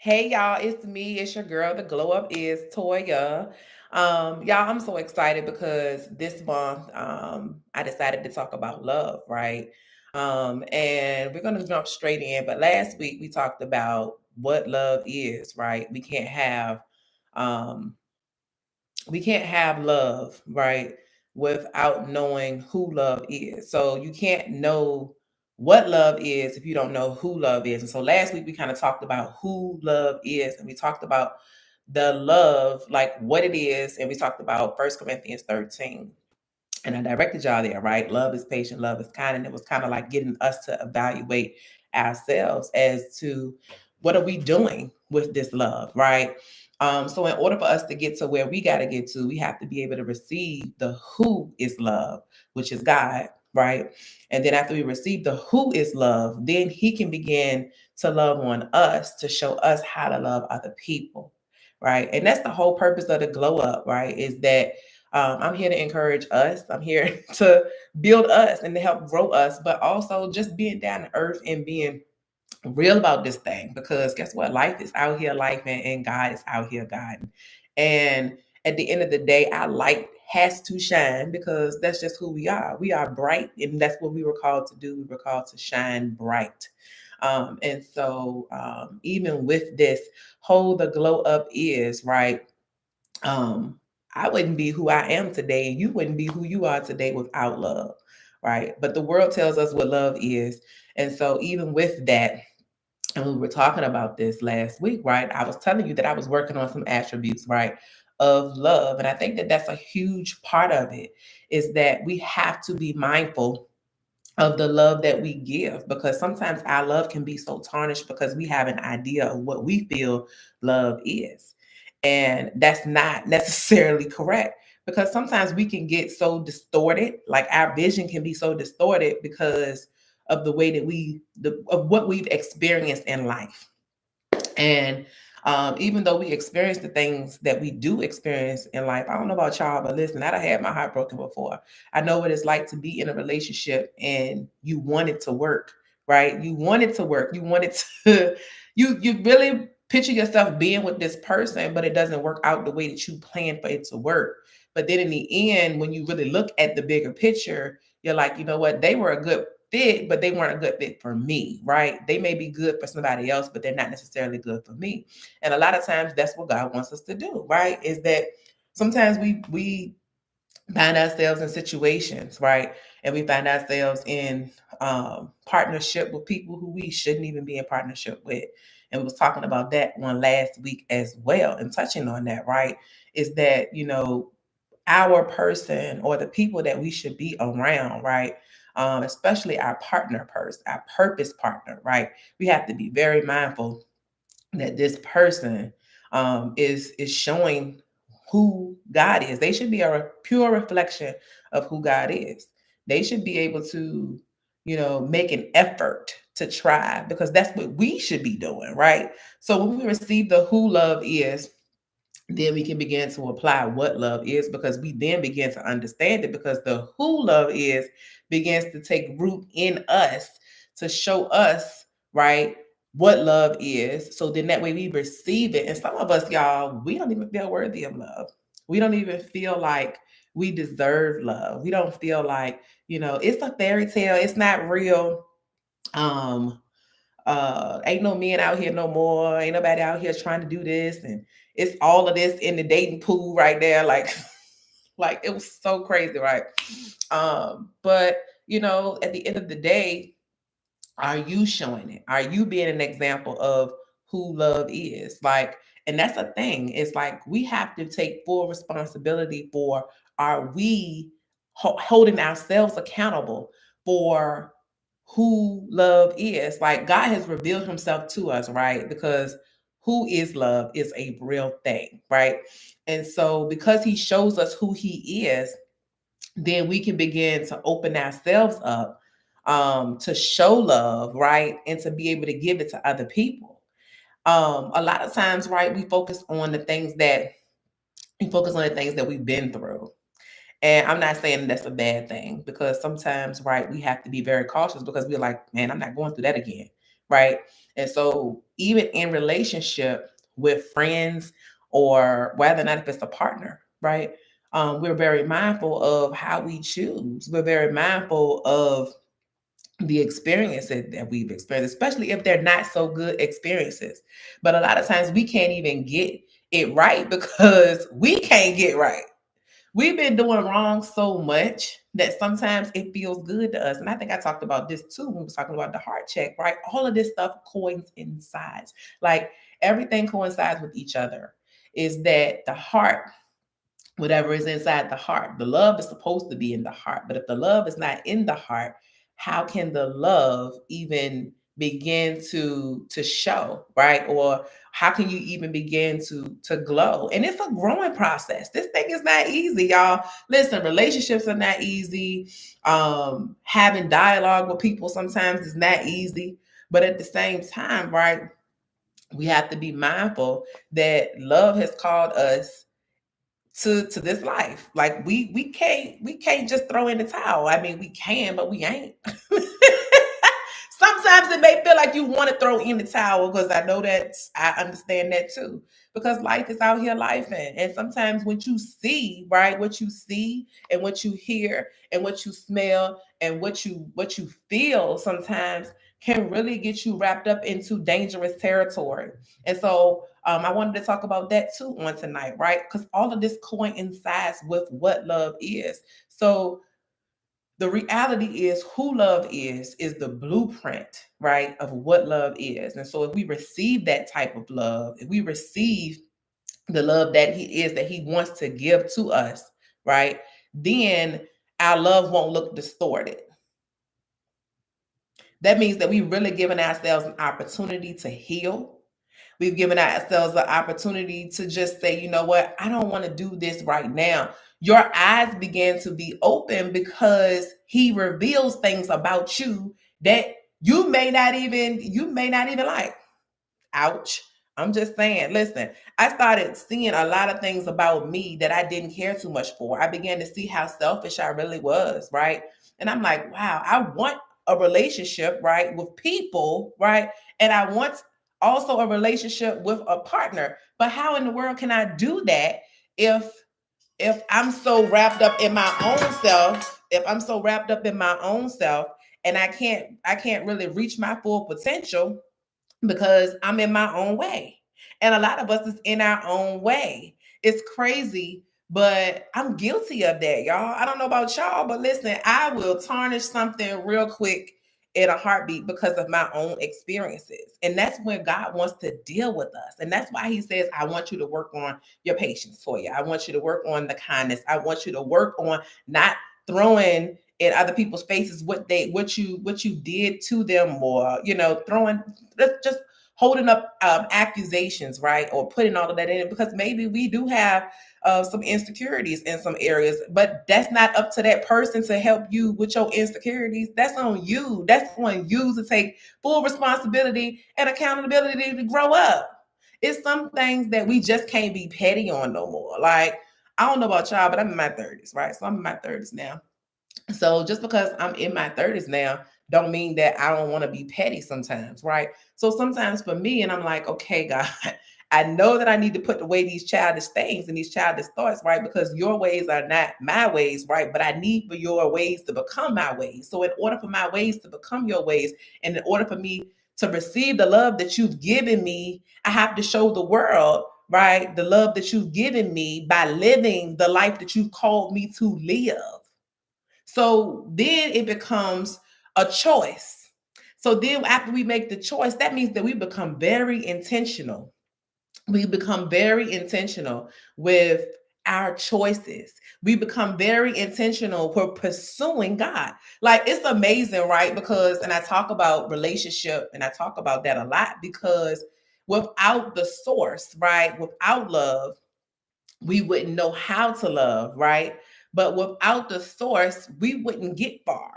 Hey y'all, it's me. It's your girl. The glow up is Toya. Y'all, I'm so excited because this month I decided to talk about love, right? And we're gonna jump straight in. But last week we talked about what love is, right? Um we can't have love, right, without knowing who love is. So you can't know what love is if you don't know who love is. And so last week we kind of talked about who love is, and we talked about the love, like what it is, and we talked about First Corinthians 13. And I directed y'all there, right? Love is patient, love is kind. And it was kind of like getting us to evaluate ourselves as to what are we doing with this love, right? So in order for us to get to where we got to get to, we have to be able to receive the who is love, which is God, right? And then after we receive the who is love, then he can begin to love on us to show us how to love other people, right? And that's the whole purpose of the glow up, right? Is that I'm here to encourage us. I'm here to build us and to help grow us, but also just being down to earth and being real about this thing, because guess what? Life is out here life, and God is out here guiding. And at the end of the day, our light has to shine because that's just who we are. We are bright, and that's what we were called to do. We were called to shine bright. And so even with this whole the glow up is right, um, I wouldn't be who I am today, and you wouldn't be who you are today without love, right? But the world tells us what love is. And so, even with that, and we were talking about this last week, right? I was telling you that I was working on some attributes, right, of love. And I think that that's a huge part of it, is that we have to be mindful of the love that we give, because sometimes our love can be so tarnished because we have an idea of what we feel love is. And that's not necessarily correct, because sometimes we can get so distorted, like our vision can be so distorted because of the way that of what we've experienced in life. And even though we experience the things that we do experience in life, I don't know about y'all, but listen, I done had my heart broken before. I know what it's like to be in a relationship and you want it to work, right? You want it to work. You want it to, you really picture yourself being with this person, but it doesn't work out the way that you planned for it to work. But then in the end, when you really look at the bigger picture, you're like, you know what? They were a good fit, but they weren't a good fit for me, right? They may be good for somebody else, but they're not necessarily good for me. And a lot of times that's what God wants us to do, right? Is that sometimes we find ourselves in situations, right? And we find ourselves in partnership with people who we shouldn't even be in partnership with. And we was talking about that one last week as well, and touching on that, right? Is that, our person or the people that we should be around, right? Especially our partner person, our purpose partner, right? We have to be very mindful that this person is showing who God is. They should be a pure reflection of who God is. They should be able to, make an effort to try, because that's what we should be doing, right? So when we receive the who love is, then we can begin to apply what love is, because we then begin to understand it, because the who love is begins to take root in us to show us, right, what love is. So then that way we receive it. And some of us, y'all, we don't even feel worthy of love. We don't even feel like we deserve love. We don't feel like, it's a fairy tale, it's not real. um Ain't no men out here no more, ain't nobody out here trying to do this, and it's all of this in the dating pool right there, like like it was so crazy, right? But at the end of the day, are you showing it? Are you being an example of who love is? Like, and that's a thing. It's like we have to take full responsibility for, are we holding ourselves accountable for who love is? Like, God has revealed himself to us, right? Because who is love is a real thing, right? And so because he shows us who he is, then we can begin to open ourselves up to show love, right? And to be able to give it to other people. A lot of times, right, we focus on the things that we've been through. And I'm not saying that's a bad thing, because sometimes, right, we have to be very cautious, because we're like, man, I'm not going through that again. right? And so even in relationship with friends, or whether or not if it's a partner, right? We're very mindful of how we choose. We're very mindful of the experiences that we've experienced, especially if they're not so good experiences. But a lot of times we can't even get it right because we can't get right. We've been doing wrong so much that sometimes it feels good to us. And I think I talked about this too when we was talking about the heart check, right? All of this stuff coincides. Like everything coincides with each other. Is that the heart, whatever is inside the heart. The love is supposed to be in the heart. But if the love is not in the heart, how can the love even begin to show, right? Or how can you even begin to glow? And it's a growing process. This thing is not easy, y'all. Listen, relationships are not easy. Having dialogue with people sometimes is not easy. But at the same time, right, we have to be mindful that love has called us to this life. Like we can't just throw in the towel. I mean, we can, but we ain't. Sometimes it may feel like you want to throw in the towel because I know that I understand that too. Because life is out here life and sometimes what you see, right? What you see and what you hear and what you smell and what you feel sometimes can really get you wrapped up into dangerous territory. And so I wanted to talk about that too on tonight, right? Because all of this coincides with what love is. So the reality is who love is the blueprint, right, of what love is. And so if we receive that type of love, if we receive the love that he wants to give to us, right, then our love won't look distorted. That means that we've really given ourselves an opportunity to heal. We've given ourselves the opportunity to just say, you know what, I don't want to do this right now. Your eyes begin to be open because he reveals things about you that you may not even like. Ouch. I'm just saying, listen, I started seeing a lot of things about me that I didn't care too much for. I began to see how selfish I really was, right? And I'm like, wow, I want a relationship, right, with people, right? And I want also a relationship with a partner. But how in the world can I do that if I'm so wrapped up in my own self, if I'm so wrapped up in my own self and I can't really reach my full potential because I'm in my own way. And a lot of us is in our own way. It's crazy, but I'm guilty of that, y'all. I don't know about y'all, but listen, I will tarnish something real quick in a heartbeat because of my own experiences. And that's when God wants to deal with us. And that's why he says, I want you to work on your patience for you. I want you to work on the kindness. I want you to work on not throwing in other people's faces what you did to them, or throwing just holding up accusations, right, or putting all of that in, because maybe we do have some insecurities in some areas, but that's not up to that person to help you with your insecurities. That's on you. That's on you to take full responsibility and accountability to grow up. It's some things that we just can't be petty on no more. Like, I don't know about y'all, but I'm in my 30s, right? So I'm in my 30s now. So just because I'm in my 30s now, don't mean that I don't want to be petty sometimes, right? So sometimes for me, and I'm like, okay, God, I know that I need to put away these childish things and these childish thoughts, right? Because your ways are not my ways, right? But I need for your ways to become my ways. So in order for my ways to become your ways, and in order for me to receive the love that you've given me, I have to show the world, right, the love that you've given me by living the life that you've called me to live. So then it becomes a choice. So then after we make the choice, that means that we become very intentional. We become very intentional with our choices. We become very intentional for pursuing God. Like, it's amazing, right? Because, and I talk about relationship and I talk about that a lot, because without the source, right? Without love, we wouldn't know how to love, right? But without the source, we wouldn't get far.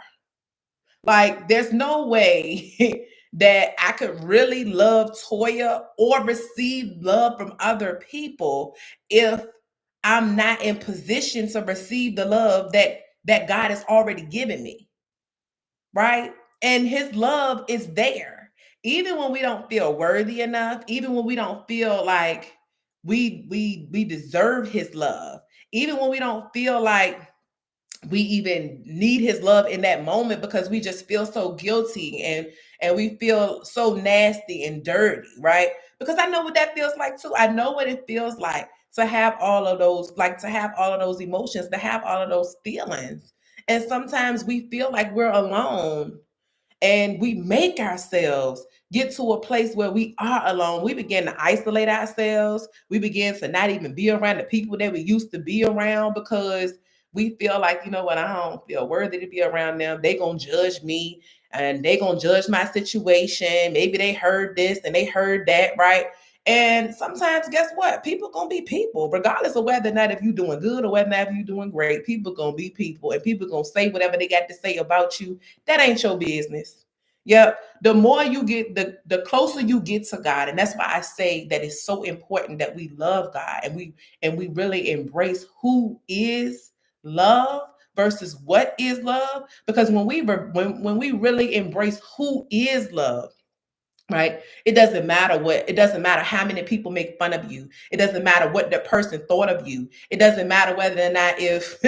Like, there's no way that I could really love Toya or receive love from other people if I'm not in position to receive the love that God has already given me, right? And his love is there. Even when we don't feel worthy enough, even when we don't feel like we deserve his love, even when we don't feel like we even need his love in that moment because we just feel so guilty and we feel so nasty and dirty, right? Because I know what that feels like too. I know what it feels like to have all of those, like to have all of those emotions, to have all of those feelings. And sometimes we feel like we're alone, and we make ourselves get to a place where we are alone. We begin to isolate ourselves. We begin to not even be around the people that we used to be around because we feel like, you know what, I don't feel worthy to be around them. They gonna judge me and they gonna judge my situation. Maybe they heard this and they heard that, right? And sometimes, guess what? People gonna be people, regardless of whether or not if you're doing good or whether or not if you're doing great. People gonna be people, and people gonna say whatever they got to say about you. That ain't your business. Yep. The more you get, the closer you get to God, and that's why I say that it's so important that we love God and we really embrace who is love versus what is love. Because when we really embrace who is love, right, it doesn't matter how many people make fun of you. It doesn't matter what the person thought of you. It doesn't matter whether or not if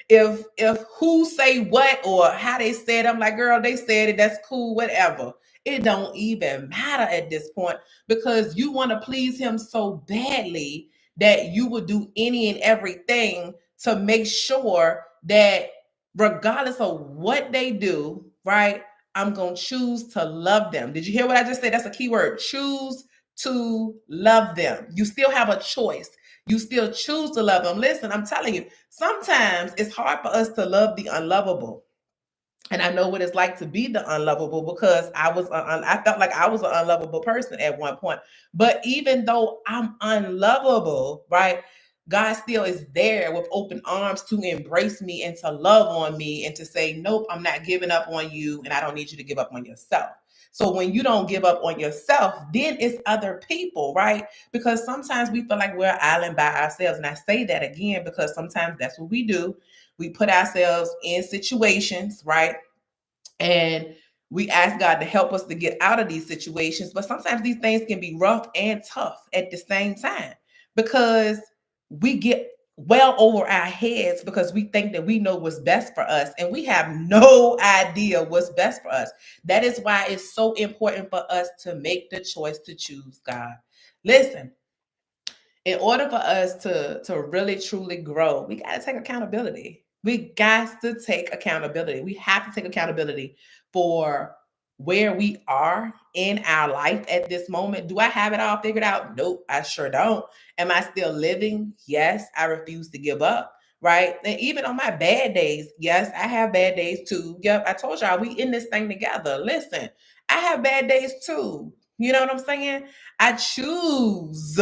if who say what or how they said. I'm like, girl, they said it, that's cool, whatever. It don't even matter at this point, because you want to please him so badly that you would do any and everything to make sure that regardless of what they do, right, I'm going to choose to love them. Did you hear what I just said? That's a key word. Choose to love them. You still have a choice. You still choose to love them. Listen, I'm telling you, sometimes it's hard for us to love the unlovable. And I know what it's like to be the unlovable, because I felt like I was an unlovable person at one point. But even though I'm unlovable, right, God still is there with open arms to embrace me and to love on me and to say, nope, I'm not giving up on you, and I don't need you to give up on yourself. So when you don't give up on yourself, then it's other people, right? Because sometimes we feel like we're an island by ourselves. And I say that again because sometimes that's what we do. We put ourselves in situations, right? And we ask God to help us to get out of these situations. But sometimes these things can be rough and tough at the same time, because we get well over our heads because we think that we know what's best for us, and we have no idea what's best for us. That is why it's so important for us to make the choice to choose God. Listen, in order for us to really truly grow, we got to take accountability. We got to take accountability. We have to take accountability for where we are in our life at this moment. Do I have it all figured out? Nope, I sure don't. Am I still living? Yes, I refuse to give up. Right. And even on my bad days, yes, I have bad days too. Yep, I told y'all we in this thing together. Listen, I have bad days too. You know what I'm saying? I choose,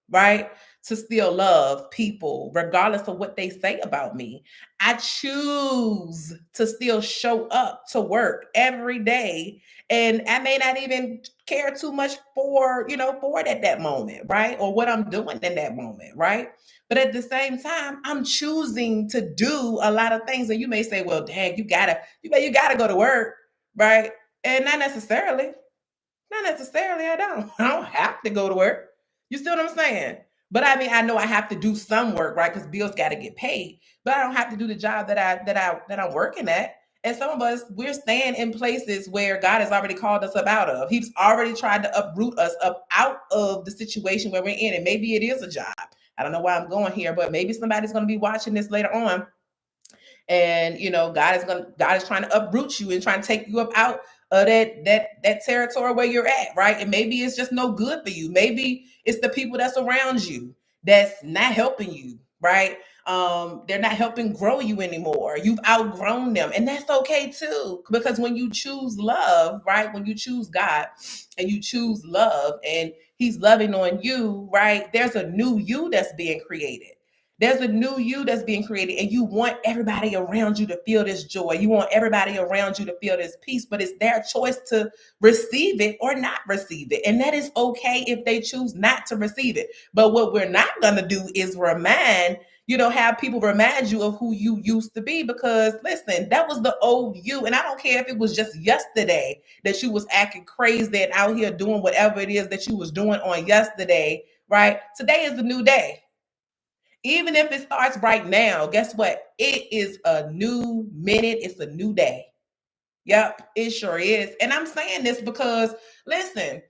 right, to still love people regardless of what they say about me. I choose to still show up to work every day, and I may not even care too much for, for it at that moment, right? Or what I'm doing in that moment, right? But at the same time, I'm choosing to do a lot of things. And you may say, well, dang, you gotta go to work, right? And not necessarily. Not necessarily. I don't. I don't have to go to work. You see what I'm saying? But I mean, I know I have to do some work, right? Because bills got to get paid. But I don't have to do the job that I'm working at. And some of us, we're staying in places where God has already called us up out of. He's already tried to uproot us up out of the situation where we're in. And maybe it is a job. I don't know why I'm going here, but maybe somebody's going to be watching this later on, and God is trying to uproot you and trying to take you up out of that territory where you're at, right? And maybe it's just no good for you. Maybe it's the people that's around you that's not helping you, right? They're not helping grow you anymore. You've outgrown them, and that's okay too, because when you choose love, right, when you choose God and you choose love and he's loving on you, right, there's a new you that's being created. There's a new you that's being created, and you want everybody around you to feel this joy. You want everybody around you to feel this peace, but it's their choice to receive it or not receive it. And that is okay if they choose not to receive it. But what we're not going to do is remind, have people remind you of who you used to be, because listen, that was the old you. And I don't care if it was just yesterday that you was acting crazy and out here doing whatever it is that you was doing on yesterday, right? Today is the new day. Even if it starts right now, guess what? It is a new minute. It's a new day. Yep, it sure is. And I'm saying this because, listen,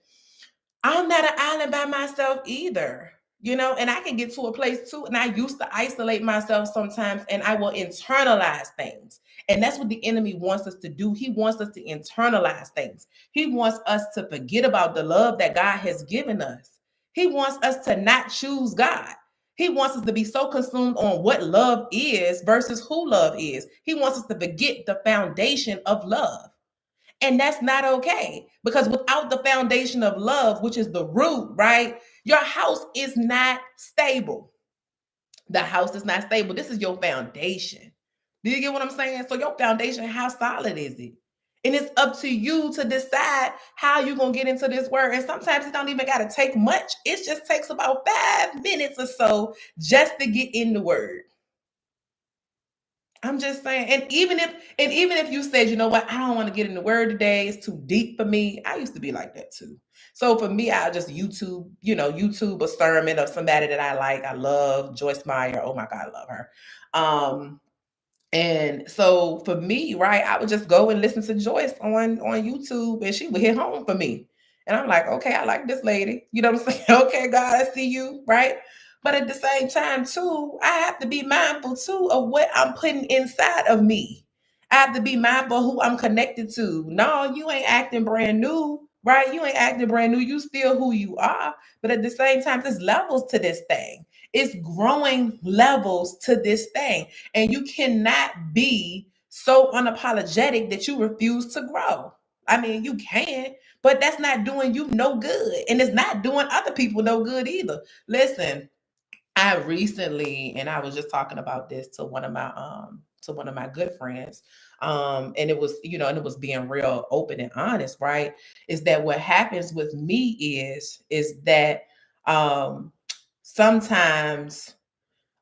I'm not an island by myself either, and I can get to a place too. And I used to isolate myself sometimes, and I will internalize things. And that's what the enemy wants us to do. He wants us to internalize things. He wants us to forget about the love that God has given us. He wants us to not choose God. He wants us to be so consumed on what love is versus who love is. He wants us to forget the foundation of love. And that's not okay, because without the foundation of love, which is the root, right? Your house is not stable. The house is not stable. This is your foundation. Do you get what I'm saying? So your foundation, how solid is it? And it's up to you to decide how you're going to get into this word. And sometimes it don't even got to take much. It just takes about 5 minutes or so just to get in the word. I'm just saying, and even if you said, you know what, I don't want to get in the word today, it's too deep for me. I used to be like that too. So for me, I'll just YouTube a sermon of somebody that I like. I love Joyce Meyer. Oh my God, I love her. And so for me, right, I would just go and listen to Joyce on YouTube, and she would hit home for me. And I'm like, okay, I like this lady. You know what I'm saying? Okay, God, I see you, right? But at the same time, too, I have to be mindful too of what I'm putting inside of me. I have to be mindful of who I'm connected to. No, you ain't acting brand new, right? You ain't acting brand new. You still who you are. But at the same time, there's levels to this thing. It's growing levels to this thing. And you cannot be so unapologetic that you refuse to grow. I mean, you can, but that's not doing you no good. And it's not doing other people no good either. Listen, I recently, and I was just talking about this to one of my good friends. And it was, and it was being real open and honest, right? Is that what happens with me is that sometimes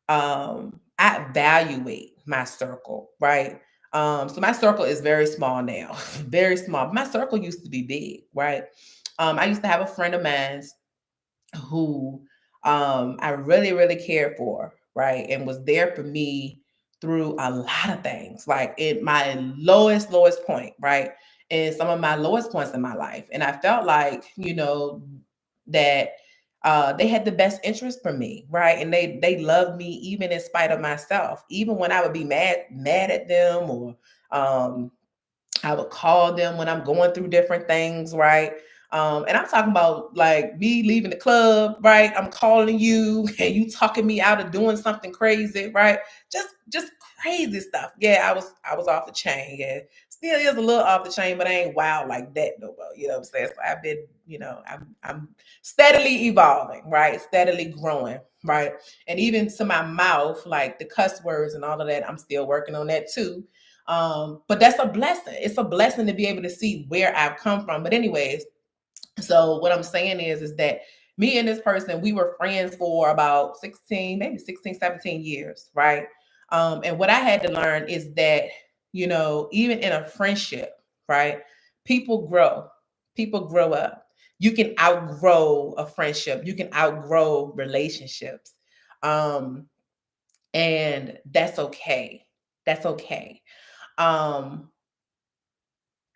I evaluate my circle, right? So my circle is very small now, very small. My circle used to be big, right? I used to have a friend of mine who I really, really cared for, right? And was there for me through a lot of things, like in my lowest point, right? And some of my lowest points in my life. And I felt like, that they had the best interest for me, right? And they loved me even in spite of myself, even when I would be mad at them, or I would call them when I'm going through different things, right? And I'm talking about like me leaving the club, right? I'm calling you and you talking me out of doing something crazy, right? Just crazy stuff. Yeah, I was off the chain. Yeah, still is a little off the chain, but I ain't wild like that no more. You know what I'm saying? So I've been, I'm steadily evolving, right? Steadily growing, right? And even to my mouth, like the cuss words and all of that, I'm still working on that too. But that's a blessing. It's a blessing to be able to see where I've come from. But anyways, so what I'm saying is that me and this person, we were friends for about 16, maybe 16, 17 years, right? And what I had to learn is that, even in a friendship, right? People grow. People grow up. You can outgrow a friendship. You can outgrow relationships. Um, and that's okay. That's okay. Um,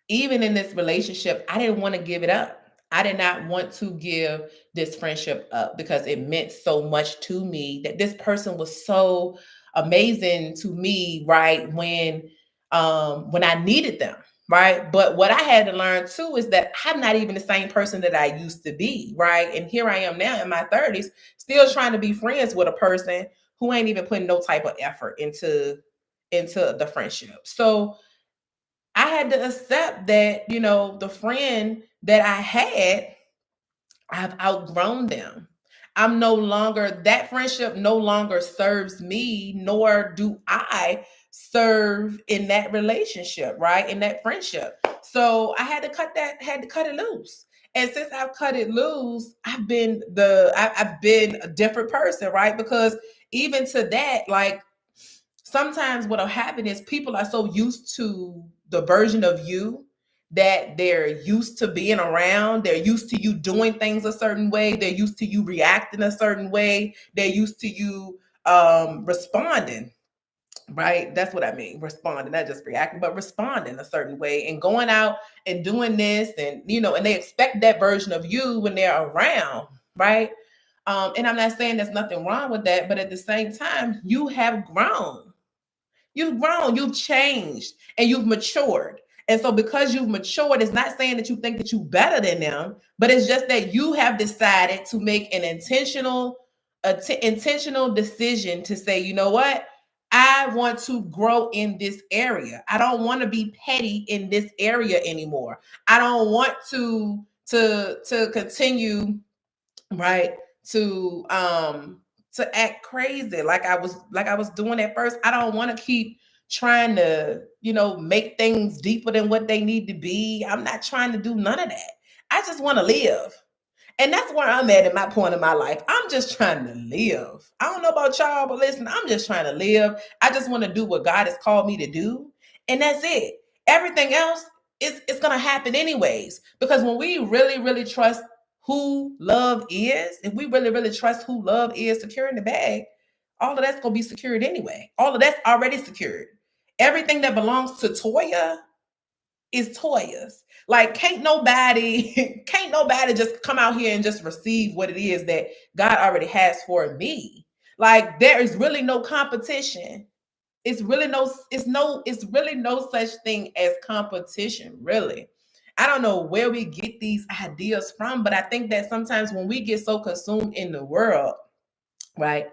Even in this relationship, I didn't want to give it up. I did not want to give this friendship up because it meant so much to me, that this person was so amazing to me, right? When I needed them, right? But what I had to learn too is that I'm not even the same person that I used to be, right? And here I am now in my 30s, still trying to be friends with a person who ain't even putting no type of effort into the friendship. So I had to accept that, the friend that I had, I've outgrown them. That friendship no longer serves me, nor do I serve in that relationship, right? In that friendship. So I had to cut it loose. And since I've cut it loose, I've been a different person, right? Because even to that, like sometimes what'll happen is people are so used to the version of you that they're used to being around. They're used to you doing things a certain way. They're used to you reacting a certain way. They're used to you responding, right? That's what I mean. Responding, not just reacting, but responding a certain way and going out and doing this and, and they expect that version of you when they're around, right? And I'm not saying there's nothing wrong with that, but at the same time, you have grown. You've grown, you've changed, and you've matured. And so because you've matured, it's not saying that you think that you're better than them, but it's just that you have decided to make an intentional decision to say, you know what? I want to grow in this area. I don't want to be petty in this area anymore. I don't want to continue, right, to act crazy like I was doing at first. I don't want to keep trying to make things deeper than what they need to be. I'm not trying to do none of that. I just want to live. And that's where I'm at my point in my life. I'm just trying to live. I don't know about y'all, but listen, I'm just trying to live. I just want to do what God has called me to do. And that's it. Everything else is going to happen anyways. Because when we really, really trust who love is, if we really, really trust who love is securing the bag, all of that's going to be secured anyway. All of that's already secured. Everything that belongs to Toya is Toya's. Like can't nobody just come out here and just receive what it is that God already has for me. Like there is really no competition. It's really no such thing as competition, really. I don't know where we get these ideas from, but I think that sometimes when we get so consumed in the world, right?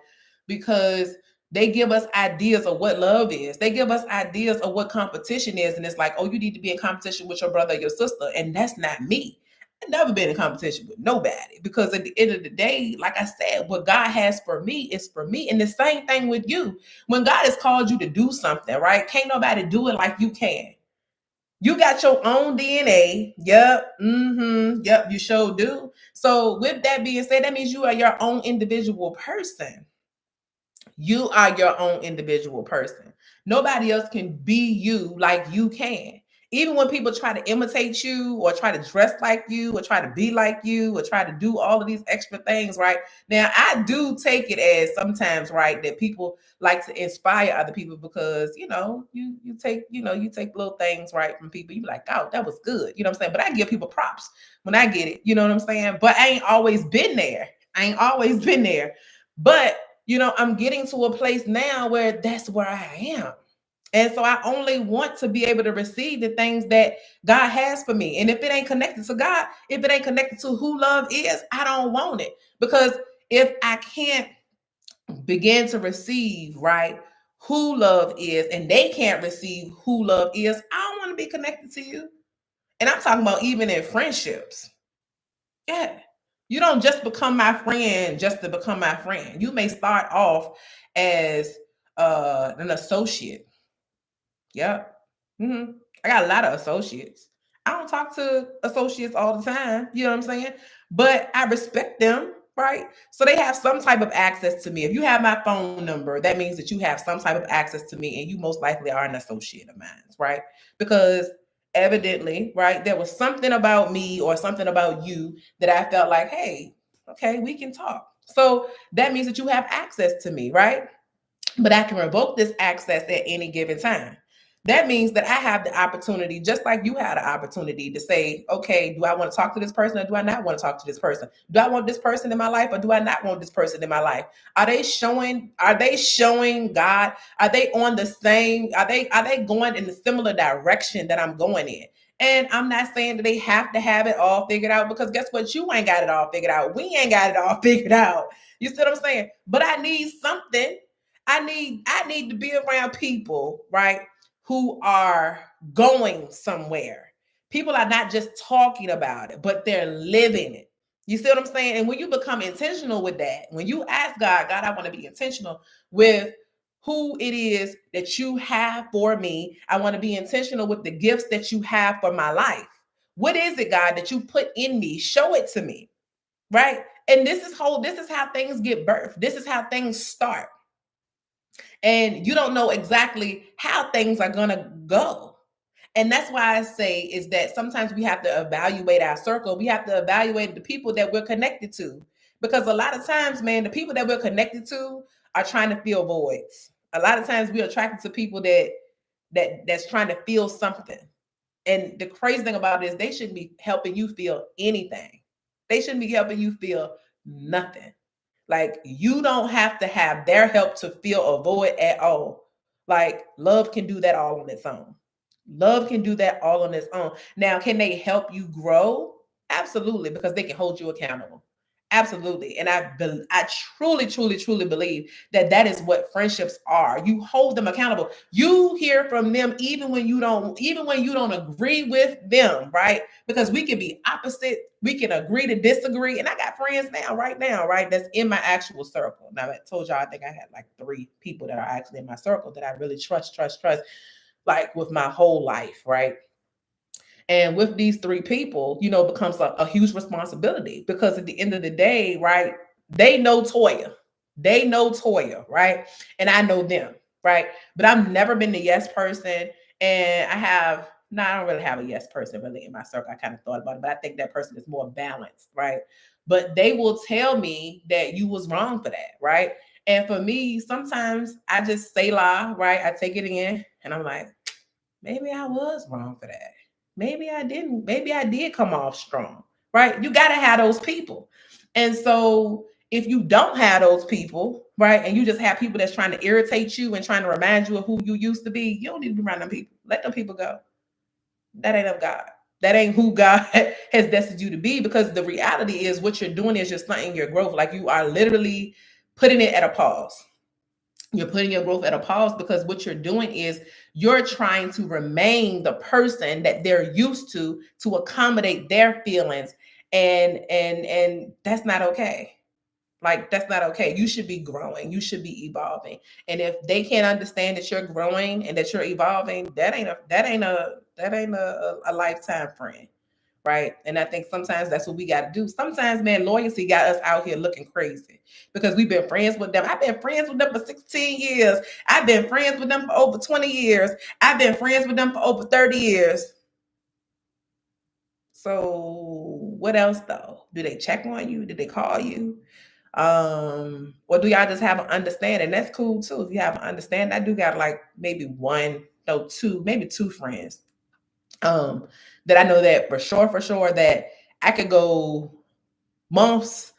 Because they give us ideas of what love is. They give us ideas of what competition is. And it's like, oh, you need to be in competition with your brother or your sister. And that's not me. I've never been in competition with nobody because at the end of the day, like I said, what God has for me is for me. And the same thing with you. When God has called you to do something, right? Can't nobody do it like you can. You got your own DNA. Yep. Yep. You sure do. So with that being said, that means you are your own individual person. You are your own individual person. Nobody else can be you like you can. Even when people try to imitate you or try to dress like you or try to be like you or try to do all of these extra things, right? Now, I do take it as sometimes, right, that people like to inspire other people because, you take little things, right, from people. You be like, oh, that was good. You know what I'm saying? But I give people props when I get it. You know what I'm saying? But I ain't always been there. But I'm getting to a place now where that's where I am. And so I only want to be able to receive the things that God has for me. And if it ain't connected to God, if it ain't connected to who love is, I don't want it. Because if I can't begin to receive, right, who love is, and they can't receive who love is, I don't want to be connected to you. And I'm talking about even in friendships. Yeah. You don't just become my friend just to become my friend. You may start off as an associate. Yep. I got a lot of associates. I don't talk to associates all the time. You know what I'm saying? But I respect them, right? So they have some type of access to me. If you have my phone number, that means that you have some type of access to me and you most likely are an associate of mine, right? Because evidently, right, there was something about me or something about you that I felt like, hey, okay, we can talk. So that means that you have access to me, right? But I can revoke this access at any given time. That means that I have the opportunity, just like you had the opportunity to say, okay, do I want to talk to this person or do I not want to talk to this person? Do I want this person in my life or do I not want this person in my life? Are they showing God? Are they on the same, are they going in the similar direction that I'm going in? And I'm not saying that they have to have it all figured out because guess what? You ain't got it all figured out. We ain't got it all figured out. You see what I'm saying? But I need something. I need to be around people, right, who are going somewhere. People are not just talking about it, but they're living it. You see what I'm saying? And when you become intentional with that, when you ask God, God, I want to be intentional with who it is that you have for me. I want to be intentional with the gifts that you have for my life. What is it, God, that you put in me? Show it to me, right? And this is how things get birthed. This is how things start. And you don't know exactly how things are going to go. And that's why I say is that sometimes we have to evaluate our circle. We have to evaluate the people that we're connected to. Because a lot of times, man, the people that we're connected to are trying to fill voids. A lot of times we're attracted to people that's trying to feel something. And the crazy thing about it is they shouldn't be helping you feel anything. They shouldn't be helping you feel nothing. Like you don't have to have their help to feel a void at all. Like love can do that all on its own. Love can do that all on its own. Now, can they help you grow? Absolutely, because they can hold you accountable. Absolutely, and I truly, truly, truly believe that that is what friendships are. You hold them accountable. You hear from them even when you don't agree with them, right? Because we can be opposite. We can agree to disagree. And I got friends now, right? That's in my actual circle. Now I told y'all I think I had like 3 people that are actually in my circle that I really trust, like with my whole life, right? And with these 3 people, becomes a huge responsibility because at the end of the day, right, they know Toya. They know Toya, right? And I know them, right? But I've never been the yes person. And I don't really have a yes person really in my circle. I kind of thought about it, but I think that person is more balanced, right? But they will tell me that you was wrong for that, right? And for me, sometimes I just say lie, right? I take it in and I'm like, maybe I was wrong for that. Maybe I didn't. Maybe I did come off strong, right? You got to have those people. And so if you don't have those people, right, and you just have people that's trying to irritate you and trying to remind you of who you used to be, you don't need to be around them people. Let them people go. That ain't of God. That ain't who God has destined you to be because the reality is what you're doing is just stunting your growth. Like you are literally putting it at a pause. You're putting your growth at a pause because what you're doing is you're trying to remain the person that they're used to accommodate their feelings, and that's not okay. Like that's not okay. You should be growing. You should be evolving. And if they can't understand that you're growing and that you're evolving, that ain't a lifetime friend, right? And I think sometimes that's what we got to do. Sometimes, man, loyalty got us out here looking crazy because we've been friends with them. I've been friends with them for 16 years. I've been friends with them for over 20 years. I've been friends with them for over 30 years. So what else though? Do they check on you? Did they call you? Or do y'all just have an understanding? That's cool too. If you have an understanding, I do got like maybe one, no, two, maybe 2 friends um that I know that for sure that I could go months,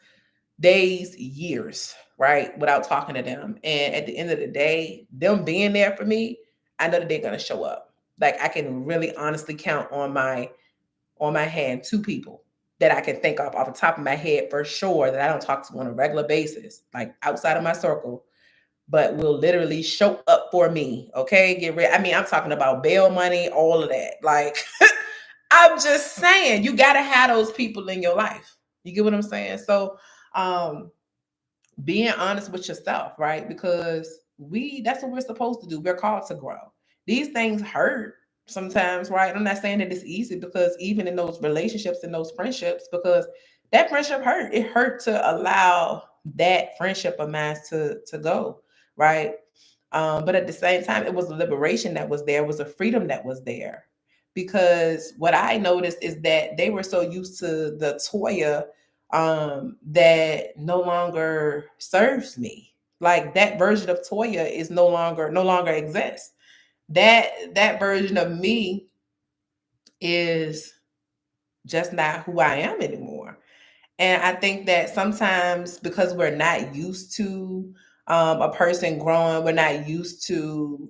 days, years, right, without talking to them. And at the end of the day, them being there for me, I know that they're gonna show up. Like I can really honestly count on my hand 2 people that I can think of off the top of my head for sure that I don't talk to on a regular basis, like outside of my circle, but will literally show up for me. Okay, get ready. I mean, I'm talking about bail money, all of that. Like I'm just saying, you got to have those people in your life. You get what I'm saying? So, um, being honest with yourself, right? Because that's what we're supposed to do. We're called to grow. These things hurt sometimes, right? I'm not saying that it's easy because even in those relationships and those friendships, because that friendship hurt. It hurt to allow that friendship of mine to go, right? But at the same time, it was a liberation that was there, it was a freedom that was there. Because what I noticed is that they were so used to the Toya that no longer serves me. Like that version of Toya is no longer exists. That version of me is just not who I am anymore. And I think that sometimes because we're not used to a person growing, we're not used to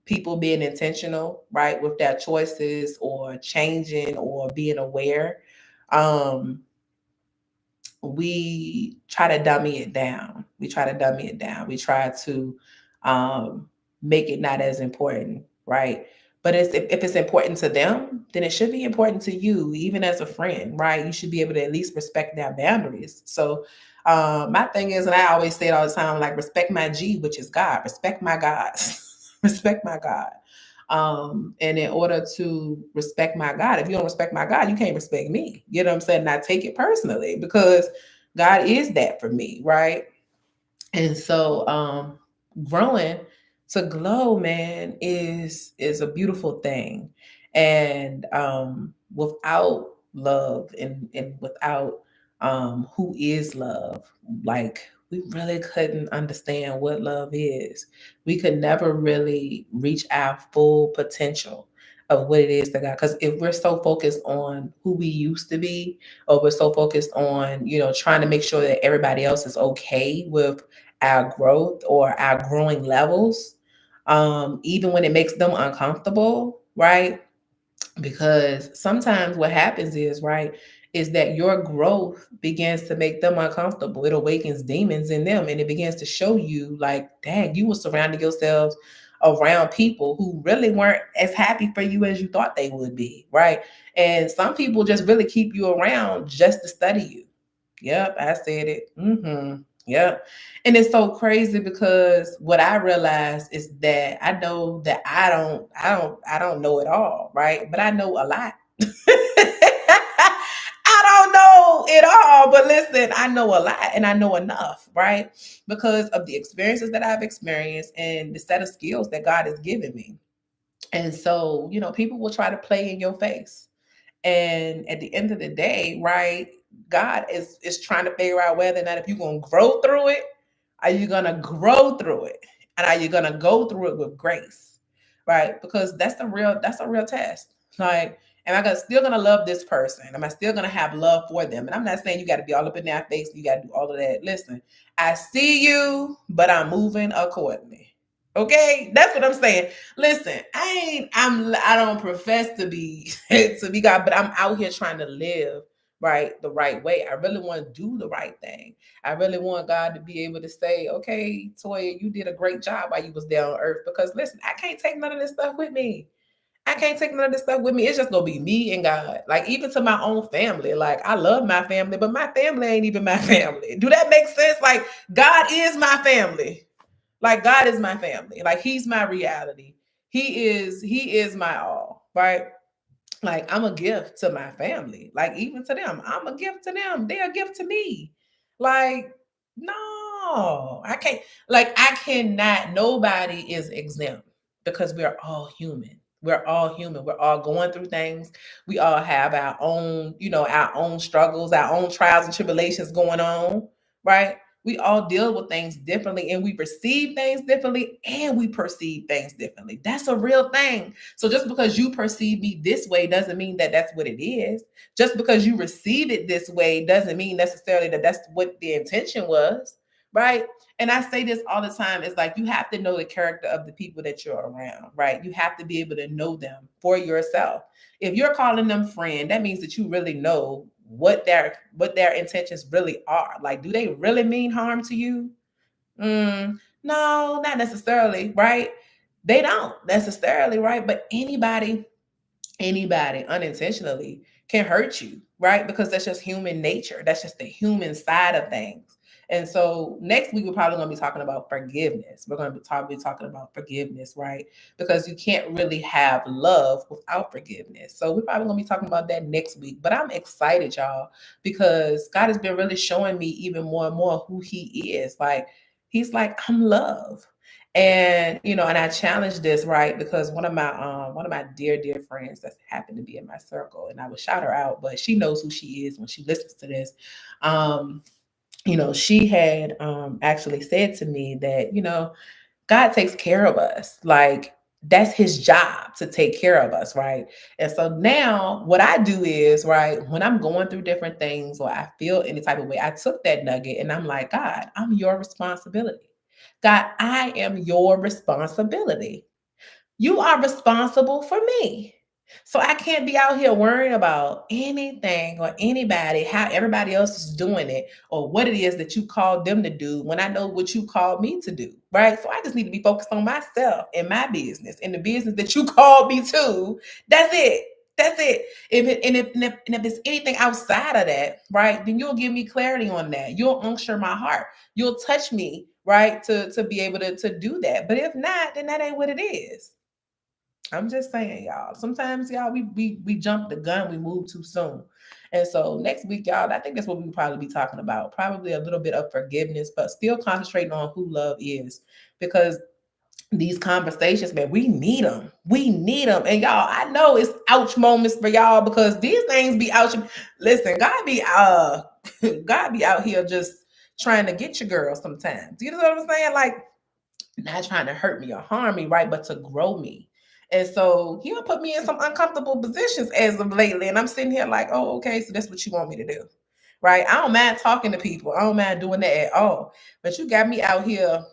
people being intentional, right, with their choices or changing or being aware. Um, we try to dummy it down. We try to dummy it down. We try to um, make it not as important, right? But if it's important to them, then it should be important to you, even as a friend, right? You should be able to at least respect their boundaries. So my thing is, and I always say it all the time, like respect my G, which is God. Respect my God. Respect my God. And in order to respect my God, if you don't respect my God, you can't respect me. You know what I'm saying? And I take it personally because God is that for me, right? And so growing to glow, man, is a beautiful thing. And without love and without who is love, like we really couldn't understand what love is. We could never really reach our full potential of what it is that God, because if we're so focused on who we used to be, or we're so focused on, trying to make sure that everybody else is okay with our growth or our growing levels, even when it makes them uncomfortable, right? Because sometimes what happens is, right, is that your growth begins to make them uncomfortable. It awakens demons in them, and it begins to show you, like, dang, you were surrounding yourselves around people who really weren't as happy for you as you thought they would be, right? And some people just really keep you around just to study you. Yep, I said it. Yep. And it's so crazy because what I realized is that I know that I don't know it all, right? But I know a lot. I don't know it all, but listen, I know a lot and I know enough, right? Because of the experiences that I've experienced and the set of skills that God has given me. And so, people will try to play in your face. And at the end of the day, right, God is trying to figure out whether or not if you're gonna grow through it, are you gonna grow through it? And are you gonna go through it with grace? Right? Because that's a real test. Like, am I still gonna love this person? Am I still gonna have love for them? And I'm not saying you gotta be all up in their face, you gotta do all of that. Listen, I see you, but I'm moving accordingly. Okay, that's what I'm saying. Listen, I don't profess to be to be God, but I'm out here trying to live right the right way. I really want to do the right thing. I really want God to be able to say, okay, Toya, you did a great job while you was there on earth. Because listen, I can't take none of this stuff with me. I can't take none of this stuff with me. It's just gonna be me and God. Like, even to my own family. Like, I love my family, but my family ain't even my family. Do that make sense? Like, God is my family. Like, God is my family. Like, he's my reality. He is my all, right? Like, I'm a gift to my family. Like, even to them, I'm a gift to them. They're a gift to me. Like, no, I can't. Like, I cannot. Nobody is exempt because we're all human. We're all human. We're all going through things. We all have our own, our own struggles, our own trials and tribulations going on, right? We all deal with things differently, and we perceive things differently, and we perceive things differently. That's a real thing. So just because you perceive me this way doesn't mean that that's what it is. Just because you receive it this way doesn't mean necessarily that that's what the intention was, right? And I say this all the time. It's like, you have to know the character of the people that you're around, right? You have to be able to know them for yourself. If you're calling them friend, that means that you really know what their intentions really are. Like, do they really mean harm to you? No, not necessarily, right? They don't necessarily, right? But anybody unintentionally can hurt you, right? Because that's just human nature. That's just the human side of things. And so next week we're probably going to be talking about forgiveness. We're going to be talking about forgiveness, right? Because you can't really have love without forgiveness. So we're probably going to be talking about that next week. But I'm excited, y'all, because God has been really showing me even more and more who He is. Like, He's like, I'm love. And and I challenged this, right, because one of my dear friends that's happened to be in my circle, and I would shout her out, but she knows who she is when she listens to this. um she had actually said to me that God takes care of us. Like, that's his job to take care of us, right? And so now what I do is, right, when I'm going through different things or I feel any type of way, I took that nugget and I'm like, God, I'm your responsibility. God, I am your responsibility. You are responsible for me. So I can't be out here worrying about anything or anybody, how everybody else is doing it, or what it is that you called them to do when I know what you called me to do, right? So I just need to be focused on myself and my business and the business that you called me to. That's it. That's it. If it's anything outside of that, right, then you'll give me clarity on that. You'll uncture my heart. You'll touch me, right, to be able to do that. But if not, then that ain't what it is. I'm just saying, y'all. Sometimes, y'all, we jump the gun, we move too soon. And so next week, y'all, I think that's what we'll probably be talking about. Probably a little bit of forgiveness, but still concentrating on who love is. Because these conversations, man, we need them. We need them. And y'all, I know it's ouch moments for y'all because these things be ouch. Listen, God be out here just trying to get your girl sometimes. You know what I'm saying? Like, not trying to hurt me or harm me, right? But to grow me. And so he'll put me in some uncomfortable positions as of lately. And I'm sitting here like, oh, okay, so that's what you want me to do. Right? I don't mind talking to people. I don't mind doing that at all. But you got me out here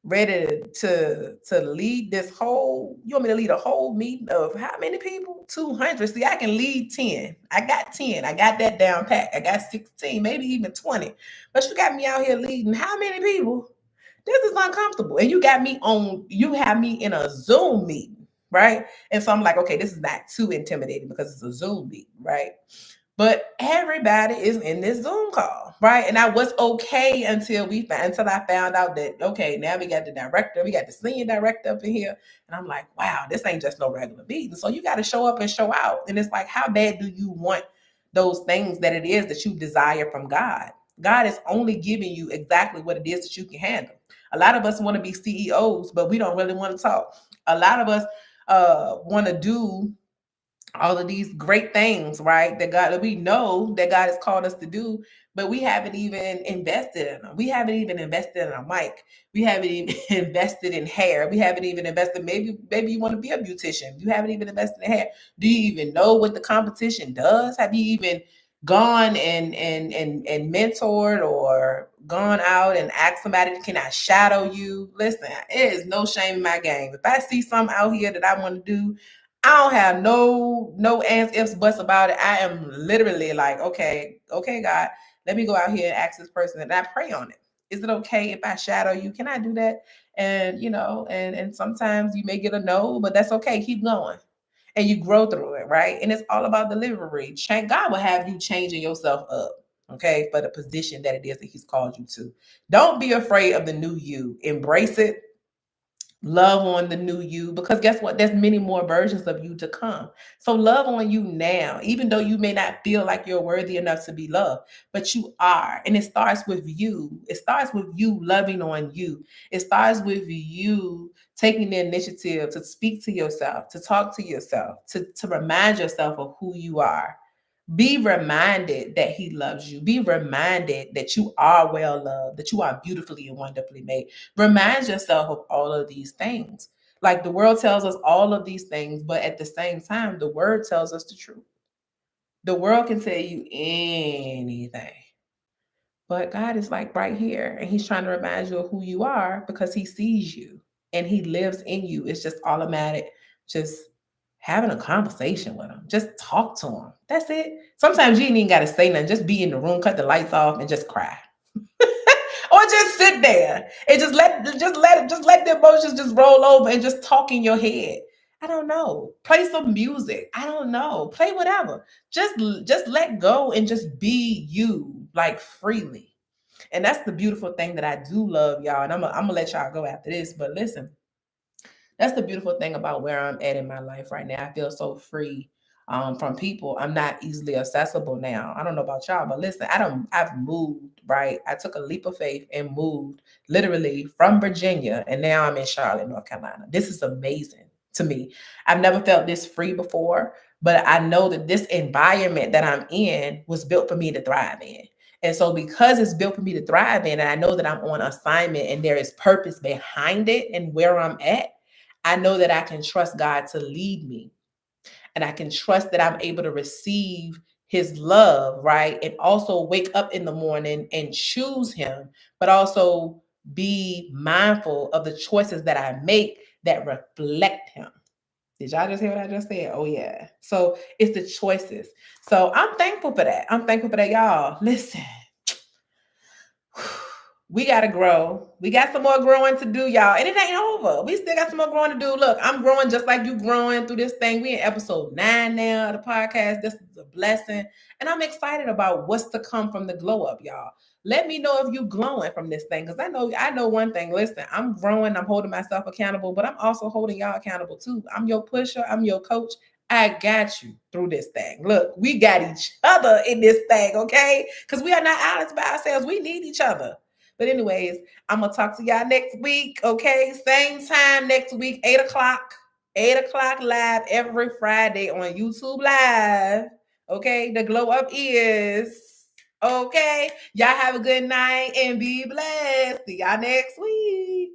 ready to lead this whole, you want me to lead a whole meeting of how many people? 200. See, I can lead 10. I got 10. I got that down pat. I got 16, maybe even 20. But you got me out here leading how many people? This is uncomfortable. And you have me in a Zoom meeting, right? And so I'm like, okay, this is not too intimidating because it's a Zoom meeting, right? But everybody is in this Zoom call, right? And I was okay until I found out that okay, now we got the director, we got the senior director up in here, and I'm like, wow, this ain't just no regular meeting. So you got to show up and show out, and it's like, how bad do you want those things that it is that you desire from God? God is only giving you exactly what it is that you can handle. A lot of us want to be CEOs, but we don't really want to talk. A lot of us want to do all of these great things, right? That we know that God has called us to do, but we haven't even invested in them. We haven't even invested in a mic. We haven't even invested in hair. We haven't even invested. Maybe you want to be a beautician. You haven't even invested in hair. Do you even know what the competition does? Have you even gone and mentored or gone out and asked somebody, can I shadow you? Listen, it is no shame in my game. If I see something out here that I want to do, I don't have no ands, ifs, buts about it. I am literally like, okay, God, let me go out here and ask this person, and I pray on it. Is it okay if I shadow you? Can I do that? And and sometimes you may get a no, but that's okay. Keep going, and you grow through it, right? And it's all about delivery. God will have you changing yourself up, okay, for the position that it is that He's called you to. Don't be afraid of the new you. Embrace it, love on the new you, because guess what, there's many more versions of you to come. So love on you now, even though you may not feel like you're worthy enough to be loved, but you are. And it starts with you. It starts with you loving on you. It starts with you taking the initiative to speak to yourself, to talk to yourself, to remind yourself of who you are. Be reminded that He loves you. Be reminded that you are well loved, that you are beautifully and wonderfully made. Remind yourself of all of these things. Like, the world tells us all of these things, but at the same time, the word tells us the truth. The world can tell you anything, but God is like right here, and He's trying to remind you of who you are because He sees you and He lives in you. It's just automatic, just having a conversation with Him. Just talk to Him. That's it. Sometimes you ain't even got to say nothing. Just be in the room, cut the lights off, and just cry. Or just sit there and just let the emotions just roll over and just talk in your head. I don't know. Play some music. I don't know. Play whatever. Just let go and just be you, like, freely. And that's the beautiful thing that I do love, y'all. And I'm gonna let y'all go after this. But listen, that's the beautiful thing about where I'm at in my life right now. I feel so free from people. I'm not easily accessible now. I don't know about y'all, but listen, I've moved, right? I took a leap of faith and moved literally from Virginia, and now I'm in Charlotte, North Carolina. This is amazing to me. I've never felt this free before, but I know that this environment that I'm in was built for me to thrive in. And so, because it's built for me to thrive in, and I know that I'm on assignment and there is purpose behind it and where I'm at, I know that I can trust God to lead me, and I can trust that I'm able to receive His love, right? And also wake up in the morning and choose Him, but also be mindful of the choices that I make that reflect Him. Did y'all just hear what I just said? Oh, yeah. So it's the choices. So I'm thankful for that. I'm thankful for that, y'all. Listen. We got to grow. We got some more growing to do, y'all. And it ain't over. We still got some more growing to do. Look, I'm growing just like you growing through this thing. We in episode 9 now of the podcast. This is a blessing. And I'm excited about what's to come from the glow up, y'all. Let me know if you glowing from this thing. Because I know one thing. Listen, I'm growing, I'm holding myself accountable, but I'm also holding y'all accountable too. I'm your pusher, I'm your coach. I got you through this thing. Look, we got each other in this thing, okay? Because we are not islands by ourselves. We need each other. But anyways, I'm gonna talk to y'all next week. Okay, same time next week, 8 o'clock. 8 o'clock live every Friday on YouTube Live. Okay, the glow up is okay. Y'all have a good night and be blessed. See y'all next week.